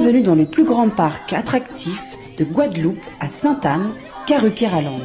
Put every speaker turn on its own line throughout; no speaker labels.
Bienvenue dans le plus grand parc attractif de Guadeloupe à Sainte-Anne, Karukéraland.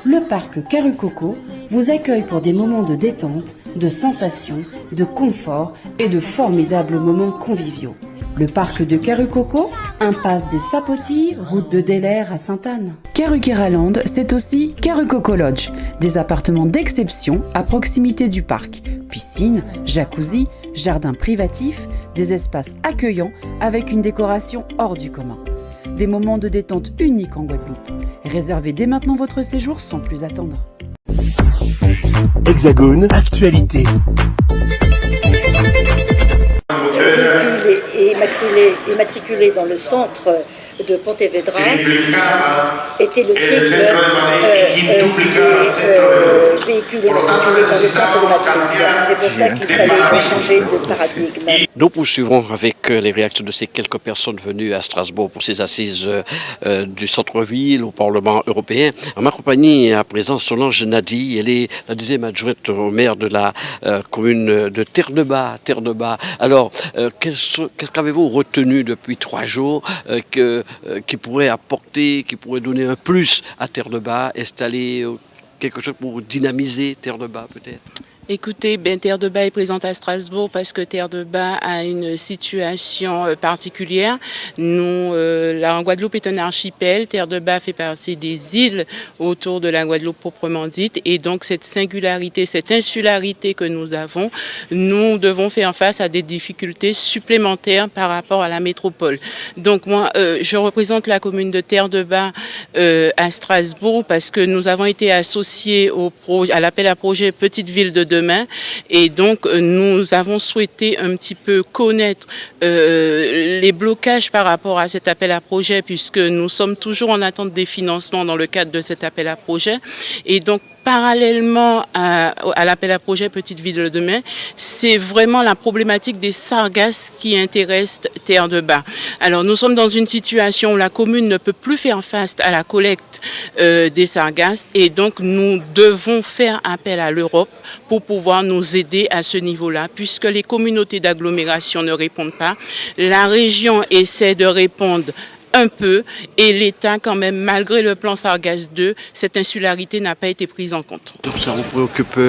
Le parc Karucoco vous accueille pour des moments de détente, de sensations, de confort et de formidables moments conviviaux. Le parc de Karucoco, impasse des Sapotilles, route de Delair à Sainte-Anne. Karukéraland, c'est aussi Karucoco Lodge, des appartements d'exception à proximité du parc. Piscine, jacuzzi, jardin privatif, des espaces accueillants avec une décoration hors du commun. Des moments de détente uniques en Guadeloupe. Réservez dès maintenant votre séjour sans plus attendre.
Hexagone, actualité.
Immatriculé dans le centre de Pontevedra était le triple des véhicules immatriculés dans le centre de Madrid. C'est pour ça qu'il fallait changer de paradigme.
Nous poursuivrons avec les réactions de ces quelques personnes venues à Strasbourg pour ces assises du centre-ville au Parlement européen. En ma compagnie, à présent, Solange Nadi, elle est la deuxième adjointe au maire de la commune de Terre-de-Bas. Alors, qu'avez-vous retenu depuis 3 jours qui pourrait apporter, qui pourrait donner un plus à Terre-de-Bas, installer quelque chose pour dynamiser Terre-de-Bas peut-être?
Écoutez, Terre-de-Bas est présente à Strasbourg parce que Terre-de-Bas a une situation particulière. Nous, la Guadeloupe est un archipel. Terre-de-Bas fait partie des îles autour de la Guadeloupe proprement dite. Et donc, cette singularité, cette insularité que nous avons, nous devons faire face à des difficultés supplémentaires par rapport à la métropole. Donc, moi, je représente la commune de Terre-de-Bas à Strasbourg parce que nous avons été associés à l'appel à projet Petite Ville de demain. Et donc, nous avons souhaité un petit peu connaître les blocages par rapport à cet appel à projet, puisque nous sommes toujours en attente des financements dans le cadre de cet appel à projet. Et donc, parallèlement à l'appel à projet Petite Ville de demain, c'est vraiment la problématique des sargasses qui intéresse Terre-de-Bas. Alors, nous sommes dans une situation où la commune ne peut plus faire face à la collecte des sargasses et donc nous devons faire appel à l'Europe pour pouvoir nous aider à ce niveau-là, puisque les communautés d'agglomération ne répondent pas. La région essaie de répondre un peu, et l'État quand même, malgré le plan Sargasses 2, cette insularité n'a pas été prise en compte.
Donc ça vous préoccupe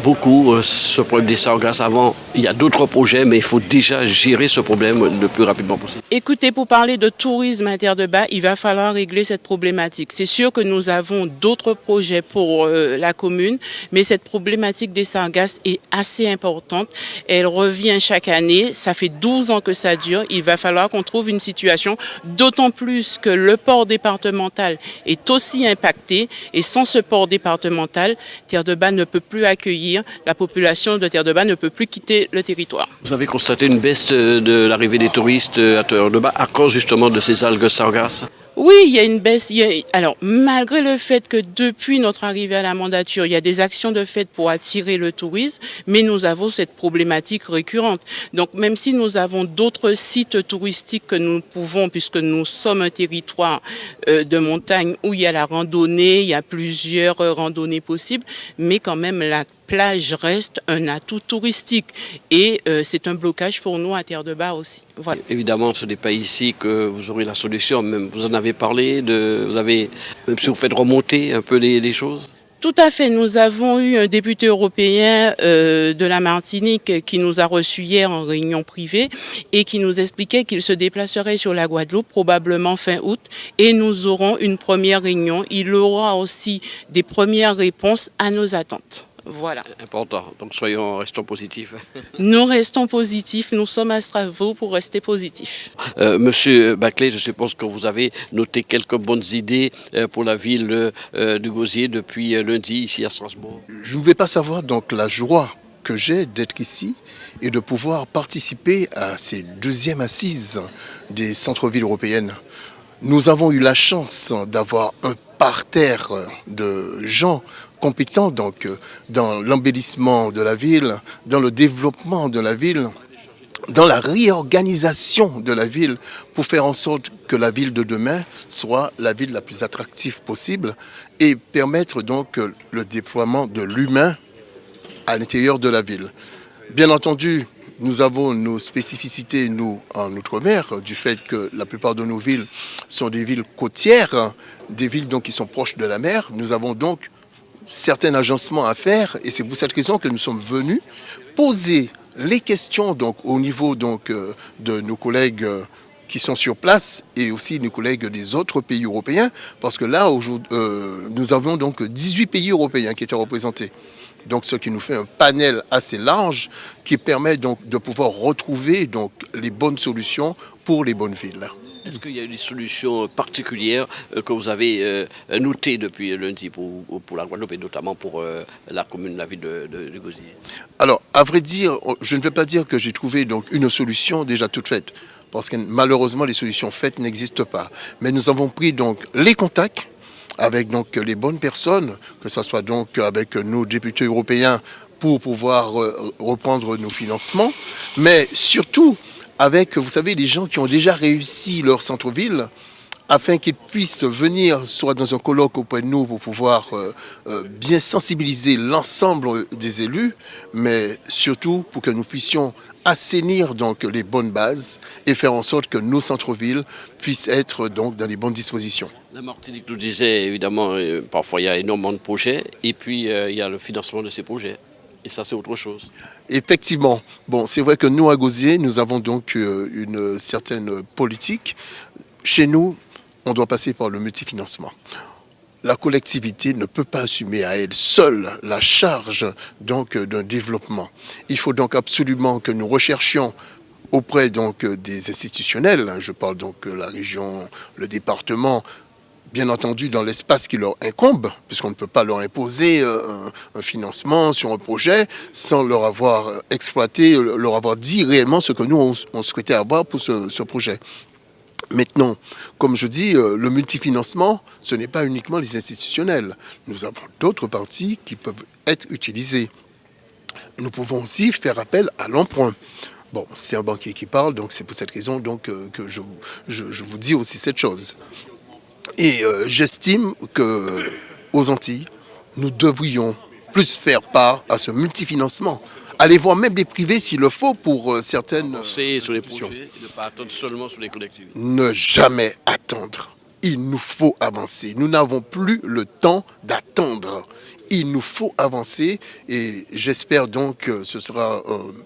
beaucoup, ce problème des sargasses. Avant, il y a d'autres projets, mais il faut déjà gérer ce problème le plus rapidement possible.
Écoutez, pour parler de tourisme à Terre-de-Bas, il va falloir régler cette problématique. C'est sûr que nous avons d'autres projets pour la commune, mais cette problématique des sargasses est assez importante. Elle revient chaque année, ça fait 12 ans que ça dure. Il va falloir qu'on trouve une situation d'autant plus que le port départemental est aussi impacté et sans ce port départemental, Terre-de-Bas ne peut plus accueillir, la population de Terre-de-Bas ne peut plus quitter le territoire.
Vous avez constaté une baisse de l'arrivée des touristes à Terre-de-Bas à cause justement de ces algues sargasses?
Oui, il y a une baisse. Alors, malgré le fait que depuis notre arrivée à la mandature, il y a des actions de fait pour attirer le tourisme, mais nous avons cette problématique récurrente. Donc, même si nous avons d'autres sites touristiques que nous pouvons, puisque nous sommes un territoire de montagne où il y a la randonnée, il y a plusieurs randonnées possibles, mais quand même la plage reste un atout touristique et c'est un blocage pour nous à Terre-de-Bas aussi. Voilà.
Évidemment, ce n'est pas ici que vous aurez la solution, même vous en avez parlé, même si vous faites remonter un peu les choses.
Tout à fait. Nous avons eu un député européen de la Martinique qui nous a reçus hier en réunion privée et qui nous expliquait qu'il se déplacerait sur la Guadeloupe probablement fin août et nous aurons une première réunion. Il aura aussi des premières réponses à nos attentes. Voilà.
Important. Donc restons positifs.
Nous restons positifs. Nous sommes à Strasbourg pour rester positifs.
Monsieur Baclay, je suppose que vous avez noté quelques bonnes idées pour la ville de Gosier depuis lundi ici à Strasbourg.
Je ne vais pas savoir donc la joie que j'ai d'être ici et de pouvoir participer à ces deuxièmes assises des centres-villes européennes. Nous avons eu la chance d'avoir un parterre de gens compétents donc dans l'embellissement de la ville, dans le développement de la ville, dans la réorganisation de la ville pour faire en sorte que la ville de demain soit la ville la plus attractive possible et permettre donc le déploiement de l'humain à l'intérieur de la ville. Bien entendu, Nous avons nos spécificités, nous, en Outre-mer, du fait que la plupart de nos villes sont des villes côtières, des villes donc qui sont proches de la mer. Nous avons donc certains agencements à faire et c'est pour cette raison que nous sommes venus poser les questions donc, au niveau donc, de nos collègues qui sont sur place et aussi nos collègues des autres pays européens parce que là, nous avons donc 18 pays européens qui étaient représentés. Donc, ce qui nous fait un panel assez large qui permet donc de pouvoir retrouver donc les bonnes solutions pour les bonnes villes.
Est-ce qu'il y a des solutions particulières que vous avez notées depuis lundi pour la Guadeloupe et notamment pour la commune, la ville de Gosier?
Alors, à vrai dire, je ne vais pas dire que j'ai trouvé donc une solution déjà toute faite, parce que malheureusement les solutions faites n'existent pas. Mais nous avons pris donc les contacts avec donc les bonnes personnes, que ce soit donc avec nos députés européens pour pouvoir reprendre nos financements, mais surtout avec, vous savez, les gens qui ont déjà réussi leur centre-ville, afin qu'ils puissent venir soit dans un colloque auprès de nous pour pouvoir bien sensibiliser l'ensemble des élus, mais surtout pour que nous puissions assainir donc les bonnes bases et faire en sorte que nos centres-villes puissent être donc dans les bonnes dispositions.
La Martinique nous disait évidemment, parfois il y a énormément de projets et puis il y a le financement de ces projets. Et ça, c'est autre chose.
Effectivement. Bon, c'est vrai que nous, à Gosier, nous avons donc une certaine politique. Chez nous, on doit passer par le multifinancement. La collectivité ne peut pas assumer à elle seule la charge donc d'un développement. Il faut donc absolument que nous recherchions auprès donc des institutionnels, je parle donc de la région, le département, bien entendu dans l'espace qui leur incombe, puisqu'on ne peut pas leur imposer un financement sur un projet sans leur avoir exploité, leur avoir dit réellement ce que nous on souhaitait avoir pour ce projet. Maintenant, comme je dis, le multifinancement, ce n'est pas uniquement les institutionnels. Nous avons d'autres parties qui peuvent être utilisées. Nous pouvons aussi faire appel à l'emprunt. Bon, c'est un banquier qui parle, donc c'est pour cette raison donc, que je vous dis aussi cette chose. Et j'estime qu'aux Antilles, nous devrions plus faire part à ce multifinancement. Aller voir même les privés s'il le faut pour certaines
C'est sur les projets et ne pas attendre seulement sur les collectivités.
Ne jamais attendre. Il nous faut avancer. Nous n'avons plus le temps d'attendre. Il nous faut avancer et j'espère donc que ce sera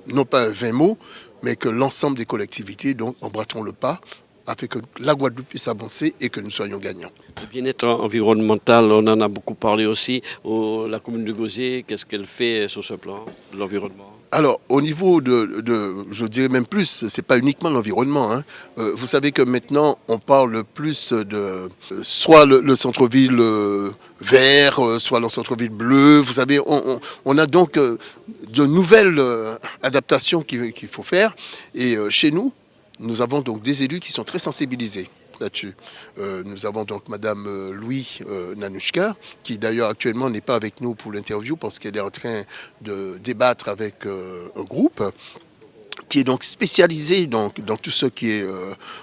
non pas un 20 mots, mais que l'ensemble des collectivités donc emboîteront le pas afin que la Guadeloupe puisse avancer et que nous soyons gagnants.
Le bien-être environnemental, on en a beaucoup parlé aussi. La commune de Gosier, qu'est-ce qu'elle fait sur ce plan de l'environnement?
Alors, au niveau je dirais même plus, c'est pas uniquement l'environnement. Hein. Vous savez que maintenant, on parle plus de soit le centre-ville vert, soit le centre-ville bleu. Vous savez, on a donc de nouvelles adaptations qu'il faut faire. Et chez nous, nous avons donc des élus qui sont très sensibilisés là-dessus. Nous avons donc Madame Louis Nanushka, qui d'ailleurs actuellement n'est pas avec nous pour l'interview parce qu'elle est en train de débattre avec un groupe qui est donc spécialisé donc, dans tout ce qui est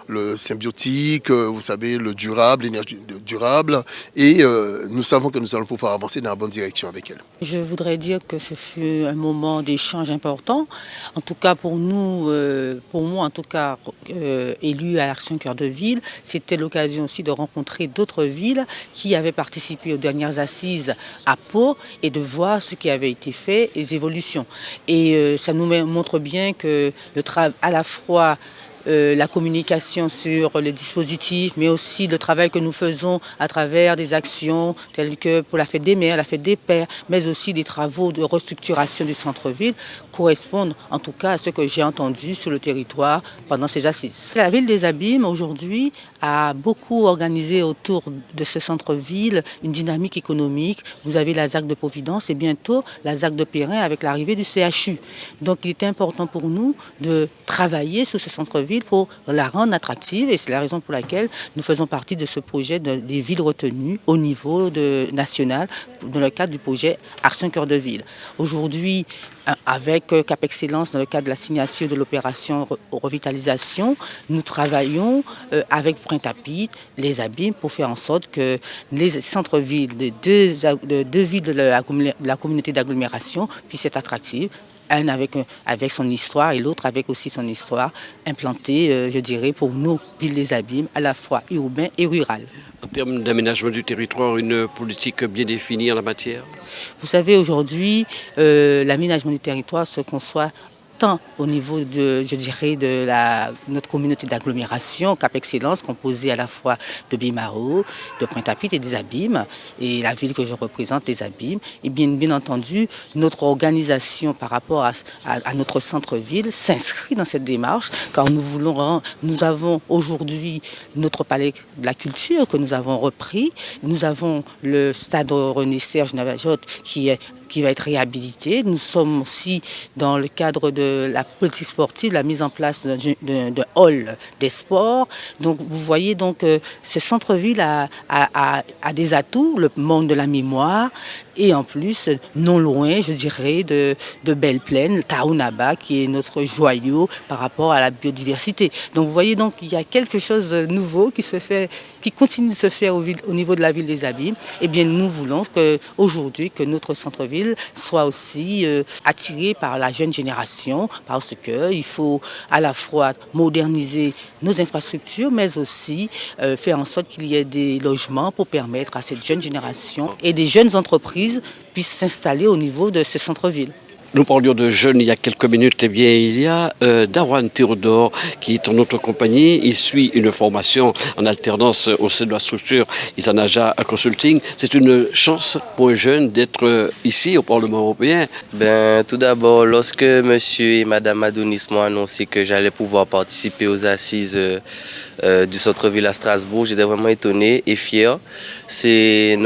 le symbiotique, vous savez, le durable, l'énergie durable. Et nous savons que nous allons pouvoir avancer dans la bonne direction avec elle.
Je voudrais dire que ce fut un moment d'échange important. En tout cas pour nous, pour moi en tout cas, élu à l'Action Cœur de Ville, c'était l'occasion aussi de rencontrer d'autres villes qui avaient participé aux dernières assises à Pau et de voir ce qui avait été fait et les évolutions. Et ça nous montre bien que le travail à la fois la communication sur les dispositifs, mais aussi le travail que nous faisons à travers des actions telles que pour la fête des mères, la fête des pères, mais aussi des travaux de restructuration du centre-ville correspondent en tout cas à ce que j'ai entendu sur le territoire pendant ces assises. La ville des Abîmes aujourd'hui a beaucoup organisé autour de ce centre-ville une dynamique économique. Vous avez la ZAC de Providence et bientôt la ZAC de Perrin avec l'arrivée du CHU. Donc il est important pour nous de travailler sur ce centre-ville pour la rendre attractive et c'est la raison pour laquelle nous faisons partie de ce projet des villes retenues au niveau national dans le cadre du projet Action Cœur de Ville. Aujourd'hui, avec Cap Excellence, dans le cadre de la signature de l'opération revitalisation, nous travaillons avec Pointe-à-Pitre, les Abîmes, pour faire en sorte que les centres-villes de deux villes de la communauté d'agglomération puissent être attractives un avec son histoire et l'autre avec aussi son histoire, implanté, je dirais, pour nos villes des Abîmes, à la fois urbain et rural.
En termes d'aménagement du territoire, une politique bien définie en la matière?
Vous savez, aujourd'hui, l'aménagement du territoire se conçoit tant au niveau de, je dirais, de notre communauté d'agglomération, Cap Excellence, composée à la fois de Bimaro, de Pointe-à-Pitre et des Abîmes, et la ville que je représente, les Abîmes. Et bien entendu, notre organisation par rapport à notre centre-ville s'inscrit dans cette démarche, car nous avons aujourd'hui notre palais de la culture que nous avons repris. Nous avons le stade René-Serge Navajotte qui va être réhabilité. Nous sommes aussi dans le cadre de la politique sportive, la mise en place de hall des sports. Donc vous voyez, donc, ce centre-ville a des atouts, le monde de la mémoire, et en plus, non loin, je dirais, de Belle Plaine, Taounaba, qui est notre joyau par rapport à la biodiversité. Donc vous voyez, donc, il y a quelque chose de nouveau qui continue de se faire au niveau de la ville des Abîmes. Eh bien, nous voulons aujourd'hui que notre centre-ville soit aussi attiré par la jeune génération, parce qu'il faut à la fois moderniser nos infrastructures, mais aussi faire en sorte qu'il y ait des logements pour permettre à cette jeune génération et des jeunes entreprises puissent s'installer au niveau de ce centre-ville.
Nous parlions de jeunes il y a quelques minutes. Eh bien, il y a Darwan Théodore qui est en notre compagnie. Il suit une formation en alternance au sein de la structure Isanaja Consulting. C'est une chance pour un jeune d'être ici au Parlement européen.
Tout d'abord, lorsque monsieur et madame Adonis m'ont annoncé que j'allais pouvoir participer aux assises du centre-ville à Strasbourg, j'étais vraiment étonné et fier. C'est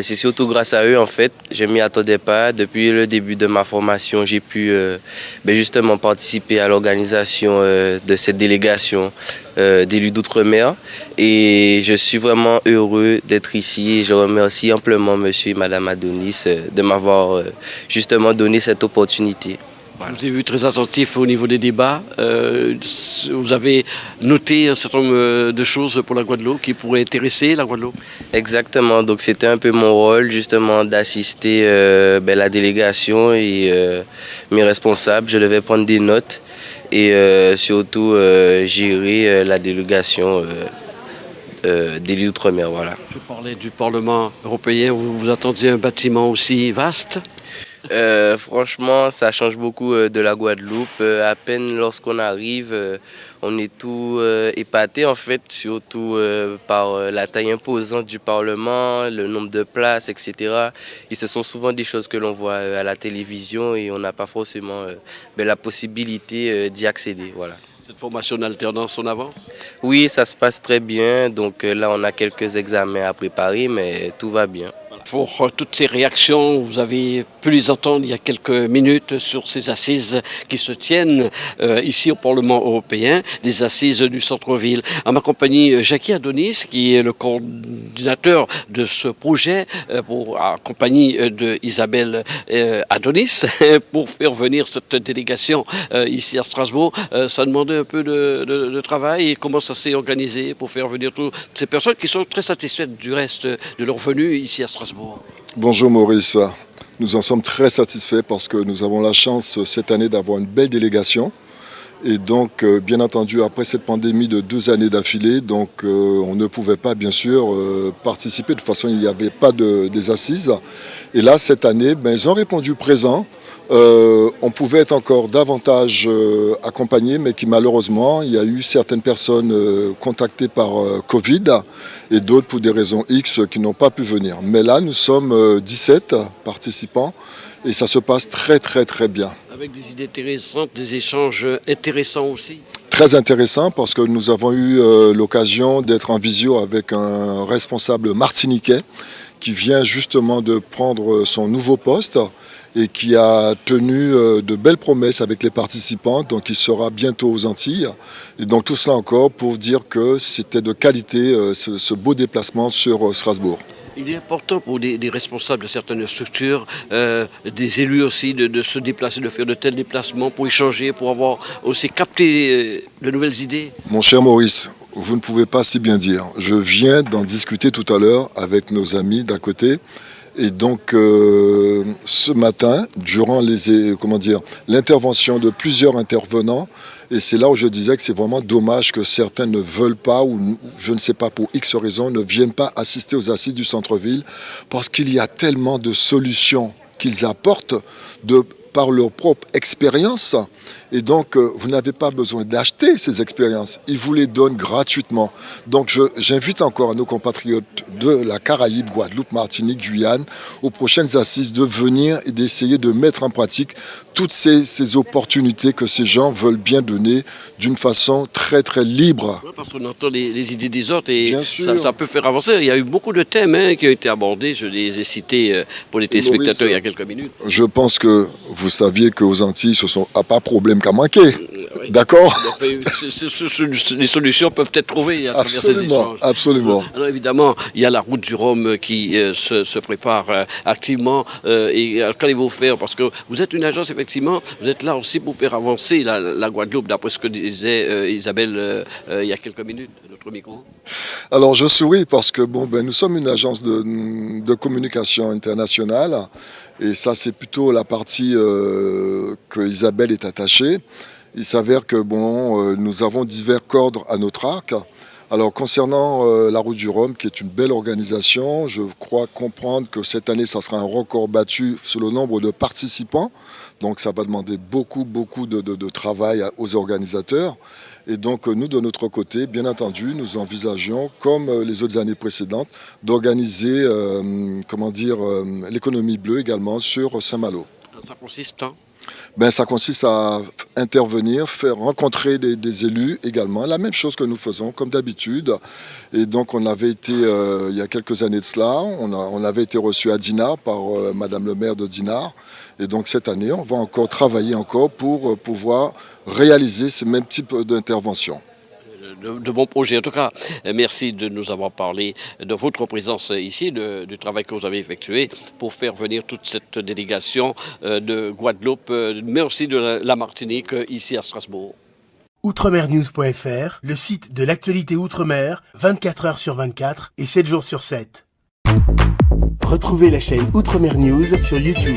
surtout grâce à eux, en fait. Je ne m'y attendais pas. Depuis le début de ma formation, j'ai pu justement participer à l'organisation de cette délégation d'élus d'outre-mer. Et je suis vraiment heureux d'être ici. Et je remercie amplement monsieur et madame Adonis de m'avoir justement donné cette opportunité.
Voilà. Je vous ai vu très attentif au niveau des débats. Vous avez noté un certain nombre de choses pour la Guadeloupe qui pourraient intéresser la Guadeloupe.
Exactement. Donc c'était un peu mon rôle justement d'assister la délégation et mes responsables. Je devais prendre des notes et surtout gérer la délégation d'élus d'outre-mer. Voilà.
Je parlais du Parlement européen. Vous attendiez un bâtiment aussi vaste?
Franchement, ça change beaucoup de la Guadeloupe. À peine lorsqu'on arrive, on est tout épaté en fait, surtout par la taille imposante du Parlement, le nombre de places, etc. Et ce sont souvent des choses que l'on voit à la télévision et on n'a pas forcément la possibilité d'y accéder. Voilà.
Cette formation d'alternance, on avance?
Oui, ça se passe très bien. Donc là, on a quelques examens à préparer, mais tout va bien.
Pour toutes ces réactions, vous avez pu les entendre il y a quelques minutes sur ces assises qui se tiennent ici au Parlement européen, des assises du centre-ville. En ma compagnie, Jackie Adonis, qui est le coordinateur de ce projet, en compagnie de Isabelle Adonis, pour faire venir cette délégation ici à Strasbourg. Ça demandait un peu de travail et comment ça s'est organisé pour faire venir toutes ces personnes qui sont très satisfaites du reste de leur venue ici à Strasbourg.
Bonjour Maurice, nous en sommes très satisfaits parce que nous avons la chance cette année d'avoir une belle délégation et donc bien entendu après cette pandémie de 2 années d'affilée, donc on ne pouvait pas bien sûr participer, de toute façon il n'y avait pas des assises et là cette année ils ont répondu présent. On pouvait être encore davantage accompagnés, mais qui malheureusement, il y a eu certaines personnes contactées par Covid et d'autres pour des raisons X qui n'ont pas pu venir. Mais là, nous sommes 17 participants et ça se passe très très très bien.
Avec des idées intéressantes, des échanges intéressants aussi.
Très intéressant parce que nous avons eu l'occasion d'être en visio avec un responsable martiniquais qui vient justement de prendre son nouveau poste et qui a tenu de belles promesses avec les participants, donc il sera bientôt aux Antilles. Et donc tout cela encore pour dire que c'était de qualité ce beau déplacement sur Strasbourg.
Il est important pour des responsables de certaines structures, des élus aussi, de se déplacer, de faire de tels déplacements pour échanger, pour avoir aussi capté de nouvelles idées.
Mon cher Maurice, vous ne pouvez pas si bien dire. Je viens d'en discuter tout à l'heure avec nos amis d'à côté. Et donc, ce matin, durant l'intervention de plusieurs intervenants, et c'est là où je disais que c'est vraiment dommage que certains ne veulent pas, ou je ne sais pas pour X raisons, ne viennent pas assister aux assises du centre-ville, parce qu'il y a tellement de solutions qu'ils apportent par leur propre expérience. Et donc, vous n'avez pas besoin d'acheter ces expériences. Ils vous les donnent gratuitement. Donc, j'invite encore à nos compatriotes de la Caraïbe, Guadeloupe, Martinique, Guyane, aux prochaines assises, de venir et d'essayer de mettre en pratique toutes ces opportunités que ces gens veulent bien donner d'une façon très, très libre.
Parce qu'on entend les idées des autres et
Bien sûr.
ça peut faire avancer. Il y a eu beaucoup de thèmes qui ont été abordés. Je les ai cités pour les téléspectateurs il y a quelques minutes.
Je pense que vous saviez qu'aux Antilles, ce sont pas problème qu'à manquer.
Oui.
D'accord?
Les solutions peuvent être trouvées à travers ces échanges.
Absolument.
Alors évidemment, il y a la route du Rhum qui se prépare activement. Et qu'allez-vous faire? Parce que vous êtes une agence, effectivement, vous êtes là aussi pour faire avancer la Guadeloupe, d'après ce que disait Isabelle il y a quelques minutes, notre micro.
Alors je souris parce que nous sommes une agence de communication internationale et ça c'est plutôt la partie que Isabelle est attachée. Il s'avère que nous avons divers cordes à notre arc. Alors concernant la Route du Rhum, qui est une belle organisation, je crois comprendre que cette année ça sera un record battu sur le nombre de participants. Donc ça va demander beaucoup de travail aux organisateurs. Et donc nous, de notre côté, bien entendu, nous envisageons, comme les autres années précédentes, d'organiser l'économie bleue également sur Saint-Malo.
Ça consiste
Ça consiste à intervenir, faire rencontrer des élus également. La même chose que nous faisons comme d'habitude. Et donc on avait été, il y a quelques années de cela, on avait été reçu à Dinard par Madame le maire de Dinard. Et donc cette année, on va encore travailler pour pouvoir réaliser ce même type d'intervention.
De bons projets. En tout cas, merci de nous avoir parlé de votre présence ici, du travail que vous avez effectué pour faire venir toute cette délégation de Guadeloupe, mais aussi de la Martinique ici à Strasbourg.
Outremernews.fr, le site de l'actualité Outre-mer, 24 heures sur 24 et 7 jours sur 7. Retrouvez la chaîne Outremer News sur YouTube.